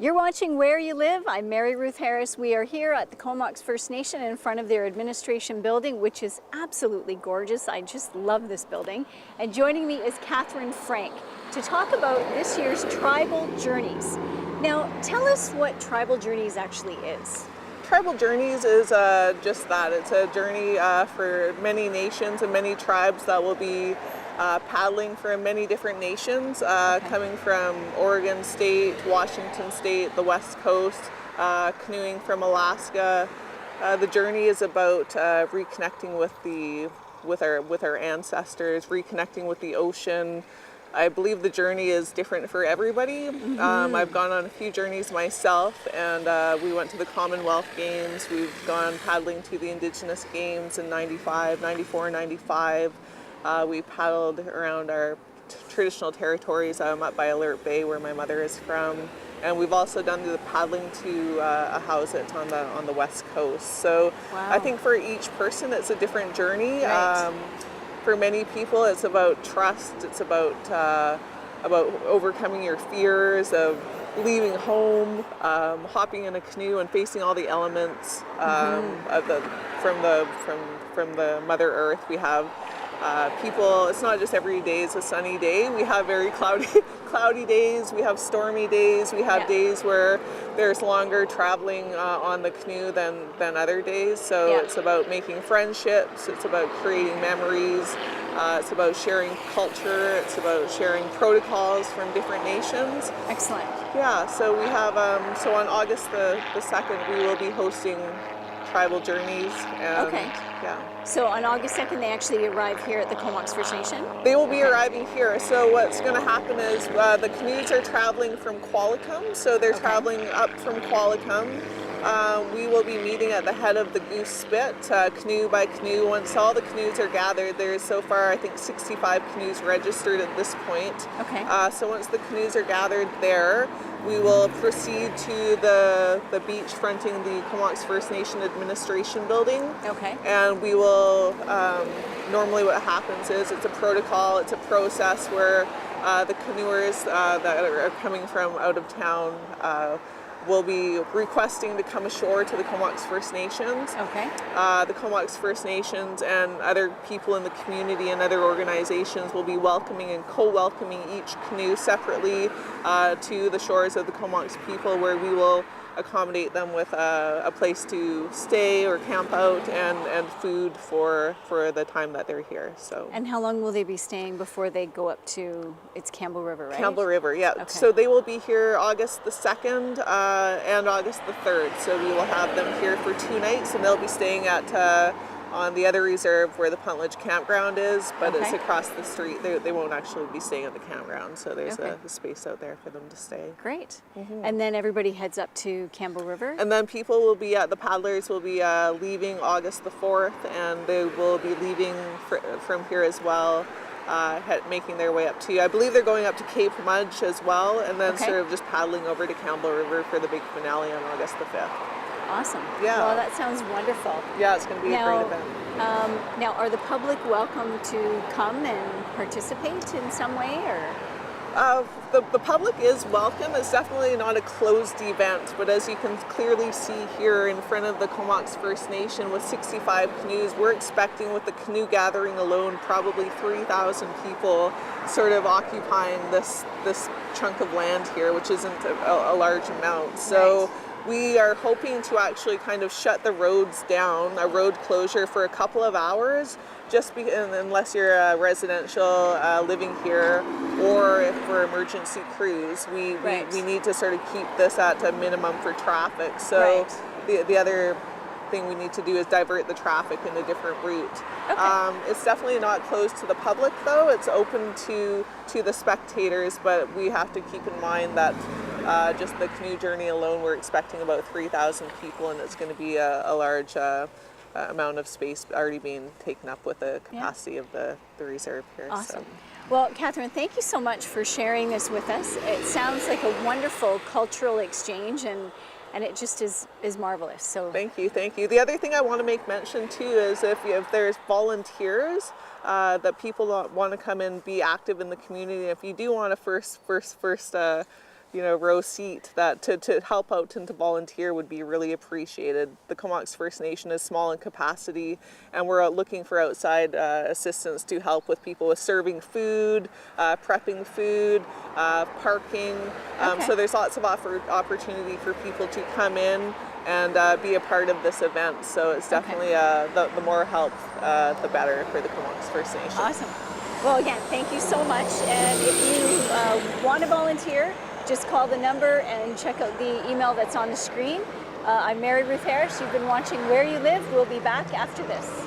You're watching Where You Live. I'm Mary Ruth Harris. We are here at the Comox First Nation in front of their administration building, which is absolutely gorgeous. I just love this building. And joining me is Katherine Frank to talk about this year's Tribal Journeys. Now, tell us what Tribal Journeys actually is. Tribal Journeys is just that. It's a journey for many nations and many tribes that will be paddling for many different nations, coming from Oregon State, Washington State, the West Coast, canoeing from Alaska. The journey is about reconnecting with our ancestors, reconnecting with the ocean. I believe the journey is different for everybody. I've gone on a few journeys myself, and we went to the Commonwealth Games. We've gone paddling to the Indigenous Games in 95, 94, 95. We paddled around our traditional territories. I'm up by Alert Bay, where my mother is from, and we've also done the paddling to a Howsett on the West Coast. So wow. I think for each person, it's a different journey. Right. For many people, it's about trust. It's about overcoming your fears of leaving home, hopping in a canoe, and facing all the elements from the Mother Earth. We have people. It's not just every day is a sunny day. We have very cloudy days. We have stormy days. We have days where there's longer traveling on the canoe than other days. So it's about making friendships. It's about creating memories. It's about sharing culture. It's about sharing protocols from different nations. Excellent. Yeah. So we have. So on August the 2nd, we will be hosting Tribal Journeys. And, okay. Yeah. So on August 2nd, they actually arrive here at the Comox First Nation? They will be arriving here. So what's going to happen is the canoes are traveling from Qualicum. So they're traveling up from Qualicum. We will be meeting at the head of the Goose Spit, canoe by canoe. Once all the canoes are gathered, there's so far, I think, 65 canoes registered at this point. Okay. So once the canoes are gathered there, we will proceed to the beach fronting the Comox First Nation Administration Building. Okay. And we will, normally what happens is it's a protocol, it's a process where the canoers that are coming from out of town will be requesting to come ashore to the Comox First Nations. Okay. The Comox First Nations and other people in the community and other organizations will be welcoming and co-welcoming each canoe separately to the shores of the Comox people, where we will accommodate them with a place to stay or camp out and food for the time that they're here. So. And how long will they be staying before they go up to, it's Campbell River, right? Campbell River, yeah. Okay. So they will be here August the 2nd and August the 3rd. So we will have them here for 2 nights, and they'll be staying at on the other reserve where the Puntledge campground is, but it's across the street. They won't actually be staying at the campground, so there's a space out there for them to stay. Great. And then everybody heads up to Campbell River? And then people will be, the paddlers will be leaving August the 4th, and they will be leaving from here as well, making their way up to, I believe they're going up to Cape Mudge as well, and then sort of just paddling over to Campbell River for the big finale on August the 5th. Awesome. Yeah. Well, that sounds wonderful. Yeah, it's going to be a great event. Now, are the public welcome to come and participate in some way, or? The public is welcome. It's definitely not a closed event, but as you can clearly see here in front of the Comox First Nation with 65 canoes, we're expecting with the canoe gathering alone probably 3,000 people sort of occupying this chunk of land here, which isn't a large amount. So. Right. We are hoping to actually kind of shut the roads down, a road closure for a couple of hours, unless you're a residential living here, or if for emergency crews. We need to sort of keep this at a minimum for traffic. So the other thing we need to do is divert the traffic in a different route. Okay. It's definitely not closed to the public, though. It's open to the spectators, but we have to keep in mind that just the canoe journey alone, we're expecting about 3,000 people, and it's going to be a large amount of space already being taken up with the capacity of the reserve here. Awesome. So. Well, Katherine, thank you so much for sharing this with us. It sounds like a wonderful cultural exchange, and it just is marvelous. So thank you. The other thing I want to make mention too is if there's volunteers that people want to come and be active in the community, if you do want to first row seat, that to help out and to volunteer would be really appreciated. The Comox First Nation is small in capacity, and we're looking for outside assistance to help with people with serving food, prepping food, parking. So there's lots of opportunity for people to come in and be a part of this event. So it's definitely the more help, the better for the Comox First Nation. Awesome. Well, again, thank you so much. And if you want to volunteer, just call the number and check out the email that's on the screen. I'm Mary Ruth Harris. You've been watching Where You Live. We'll be back after this.